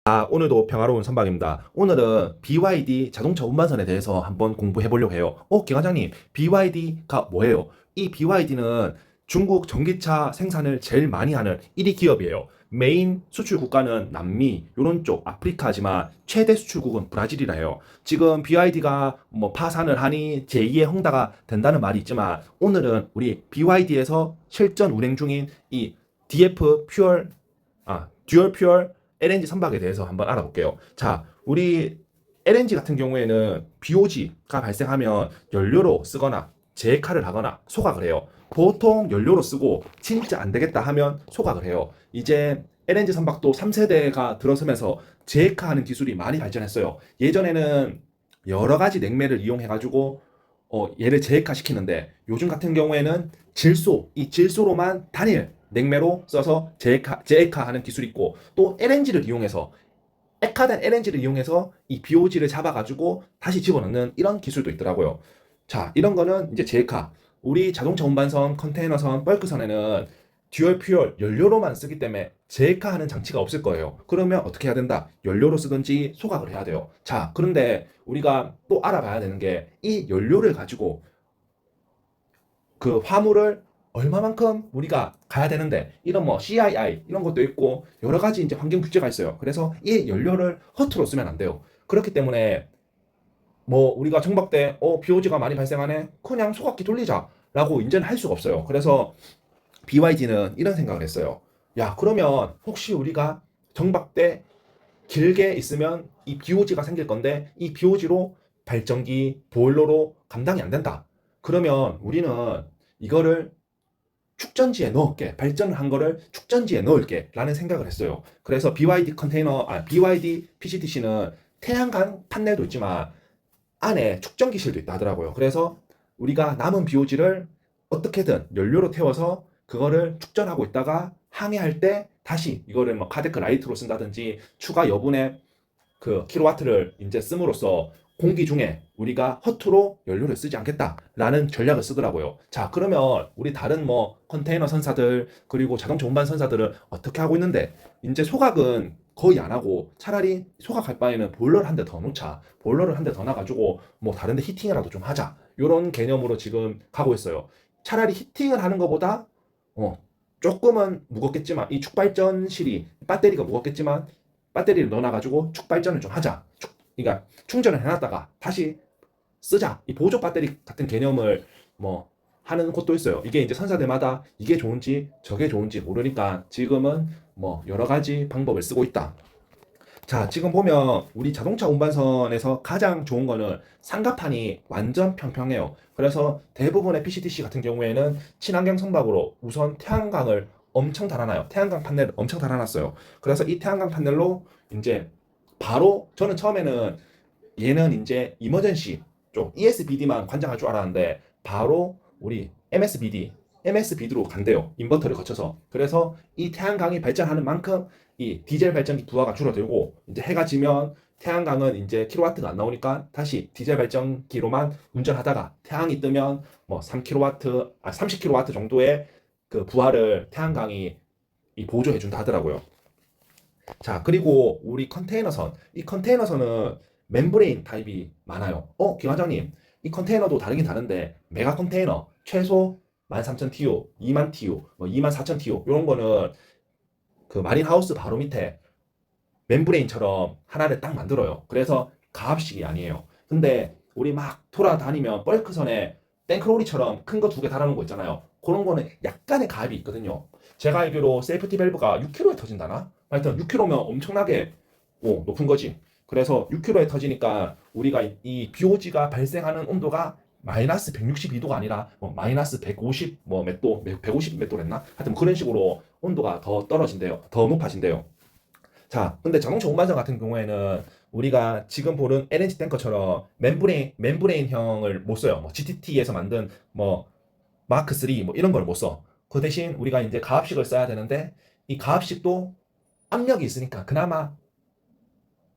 오늘도 평화로운 선박입니다. 오늘은 BYD 자동차 운반선에 대해서 한번 공부해 보려고 해요. 기관장님, BYD가 뭐예요? 이 BYD는 중국 전기차 생산을 제일 많이 하는 1위 기업이에요. 메인 수출 국가는 남미, 요런 쪽 아프리카지만 최대 수출국은 브라질이라 해요. 지금 BYD가 뭐 파산을 하니 제2의 홍다가 된다는 말이 있지만 오늘은 우리 BYD에서 실전 운행 중인 이 DF 듀얼 퓨얼 LNG 선박에 대해서 한번 알아볼게요. 자, 우리 LNG 같은 경우에는 BOG가 발생하면 연료로 쓰거나 재해카를 하거나 소각을 해요. 보통 연료로 쓰고 진짜 안 되겠다 하면 소각을 해요. 이제 LNG 선박도 3세대가 들어서면서 재해카하는 기술이 많이 발전했어요. 예전에는 여러 가지 냉매를 이용해가지고 얘를 재해카 시키는데 요즘 같은 경우에는 이 질소로만 단일 냉매로 써서 재해카하는 기술이 있고 또 LNG를 이용해서 액화된 LNG를 이용해서 이 BOG를 잡아가지고 다시 집어넣는 이런 기술도 있더라고요. 자, 이런 거는 이제 재해카. 우리 자동차 운반선, 컨테이너선, 벌크선에는 듀얼 퓨얼 연료로만 쓰기 때문에 재해카하는 장치가 없을 거예요. 그러면 어떻게 해야 된다? 연료로 쓰든지 소각을 해야 돼요. 자, 그런데 우리가 또 알아봐야 되는 게 이 연료를 가지고 그 화물을 얼마만큼 우리가 가야 되는데 이런 뭐 CII 이런 것도 있고 여러 가지 이제 환경 규제가 있어요. 그래서 이 연료를 허투루 쓰면 안 돼요. 그렇기 때문에 뭐 우리가 정박대 BOG가 많이 발생하네 그냥 소각기 돌리자라고 이제는 할 수가 없어요. 그래서 BYD는 이런 생각을 했어요. 야, 그러면 혹시 우리가 정박대 길게 있으면 이 BOG가 생길 건데 이 BOG로 발전기 보일러로 감당이 안 된다. 그러면 우리는 이거를 축전지에 넣을게. 발전을 한 거를 축전지에 넣을게. 라는 생각을 했어요. 그래서 BYD PCTC는 태양광 판넬도 있지만 안에 축전기실도 있다 하더라고요. 그래서 우리가 남은 BOG를 어떻게든 연료로 태워서 그거를 축전하고 있다가 항해할 때 다시 이거를 뭐 카데크 라이트로 쓴다든지 추가 여분의 그 킬로와트를 이제 씀으로써 공기 중에 우리가 허투루 연료를 쓰지 않겠다라는 전략을 쓰더라고요. 자, 그러면 우리 다른 뭐 컨테이너 선사들 그리고 자동차 운반 선사들은 어떻게 하고 있는데 이제 소각은 거의 안 하고 차라리 소각할 바에는 보일러를 한 대 더 놓자. 보일러를 한 대 더 놔가지고 뭐 다른 데 히팅이라도 좀 하자. 이런 개념으로 지금 가고 있어요. 차라리 히팅을 하는 것보다 어, 조금은 무겁겠지만 이 축발전실이 배터리가 무겁겠지만 배터리를 넣어놔가지고 축발전을 좀 하자. 그러니까 충전을 해놨다가 다시 쓰자. 이 보조 배터리 같은 개념을 뭐 하는 곳도 있어요. 이게 이제 선사들마다 이게 좋은지 저게 좋은지 모르니까 지금은 뭐 여러 가지 방법을 쓰고 있다. 자, 지금 보면 우리 자동차 운반선에서 가장 좋은 거는 상가판이 완전 평평해요. 그래서 대부분의 PCTC 같은 경우에는 친환경 선박으로 우선 태양광을 엄청 달아놔요. 태양광 판넬을 엄청 달아놨어요. 그래서 이 태양광 판넬로 이제 바로 저는 처음에는 얘는 이제 이머전시 쪽 ESBD만 관장할 줄 알았는데 바로 우리 MSBD로 간대요. 인버터를 거쳐서. 그래서 이 태양광이 발전하는 만큼 이 디젤 발전기 부하가 줄어들고 이제 해가 지면 태양광은 이제 킬로와트가 안 나오니까 다시 디젤 발전기로만 운전하다가 태양이 뜨면 뭐 3kW, 30kW 정도의 그 부하를 태양광이 보조해 준다 하더라고요. 자, 그리고 우리 컨테이너선. 이 컨테이너선은 멤브레인 타입이 많아요. 기관장님, 이 컨테이너도 다르긴 다른데 메가 컨테이너 최소 13,000 TU, 2만 TU, 뭐 24,000 TU 이런 거는 그 마린 하우스 바로 밑에 멤브레인처럼 하나를 딱 만들어요. 그래서 가압식이 아니에요. 근데 우리 막 돌아다니면 벌크선에 탱크로리처럼 큰 거 두 개 달아놓은 거 있잖아요. 그런 거는 약간의 가압이 있거든요. 제가 알기로 세이프티 밸브가 6km에 터진다나? 하여튼 6km면 엄청나게 높은 거지. 그래서 6km에 터지니까 우리가 이 BOG가 발생하는 온도가 마이너스 162도가 아니라 뭐 마이너스 150 뭐 몇 도, 150 몇 도랬나? 하여튼 뭐 그런 식으로 온도가 더 떨어진대요. 더 높아진대요. 자, 근데 자동차 운반선 같은 경우에는 우리가 지금 보는 LNG 탱커처럼 멤브레인형을 못 써요. 뭐 GTT에서 만든 뭐 마크 3 뭐 이런 걸 못 써. 그 대신 우리가 이제 가압식을 써야 되는데 이 가압식도 압력이 있으니까 그나마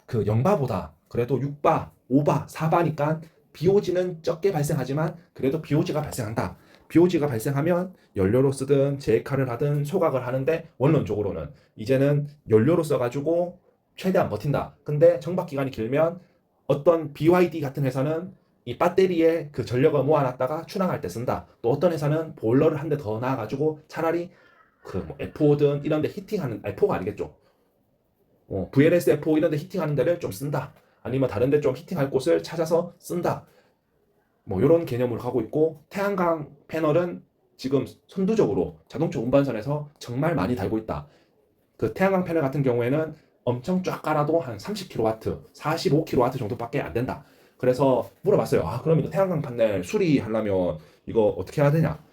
그 0바보다 그래도 6바, 5바, 4바니까 BOG는 적게 발생하지만 그래도 BOG가 발생한다. BOG가 발생하면 연료로 쓰든 재해카를 하든 소각을 하는데 원론적으로는 이제는 연료로 써가지고 최대한 버틴다. 근데 정박 기간이 길면 어떤 BYD 같은 회사는 이 배터리에 그 전력을 모아놨다가 출항할 때 쓴다. 또 어떤 회사는 보일러를 한 대 더 놔가지고 차라리 그 뭐 F5든 이런 데 히팅하는, F4가 아니겠죠. VLS F5 이런 데 히팅하는 데를 좀 쓴다. 아니면 다른 데 좀 히팅할 곳을 찾아서 쓴다. 뭐 이런 개념으로 가고 있고, 태양광 패널은 지금 선두적으로 자동차 운반선에서 정말 많이 달고 있다. 그 태양광 패널 같은 경우에는 엄청 쫙 깔아도 한 30kW, 45kW 정도밖에 안 된다. 그래서 물어봤어요. 아, 그럼 이거 태양광 패널 수리하려면 이거 어떻게 해야 되냐?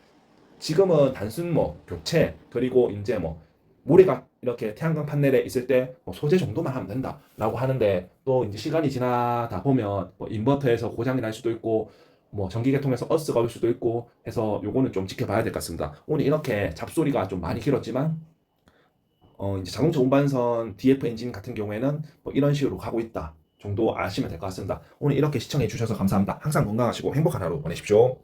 지금은 단순 뭐 교체, 그리고 이제 뭐 모래가 이렇게 태양광 판넬에 있을 때뭐 소재 정도만 하면 된다라고 하는데, 또 이제 시간이 지나다 보면 뭐 인버터에서 고장이 날 수도 있고 뭐 전기계통에서 어스가 올 수도 있고 해서 요거는 좀 지켜봐야 될 것 같습니다. 오늘 이렇게 잡소리가 좀 많이 길었지만 이제 자동차 운반선 DF 엔진 같은 경우에는 뭐 이런 식으로 가고 있다 정도 아시면 될 것 같습니다. 오늘 이렇게 시청해 주셔서 감사합니다. 항상 건강하시고 행복한 하루 보내십시오.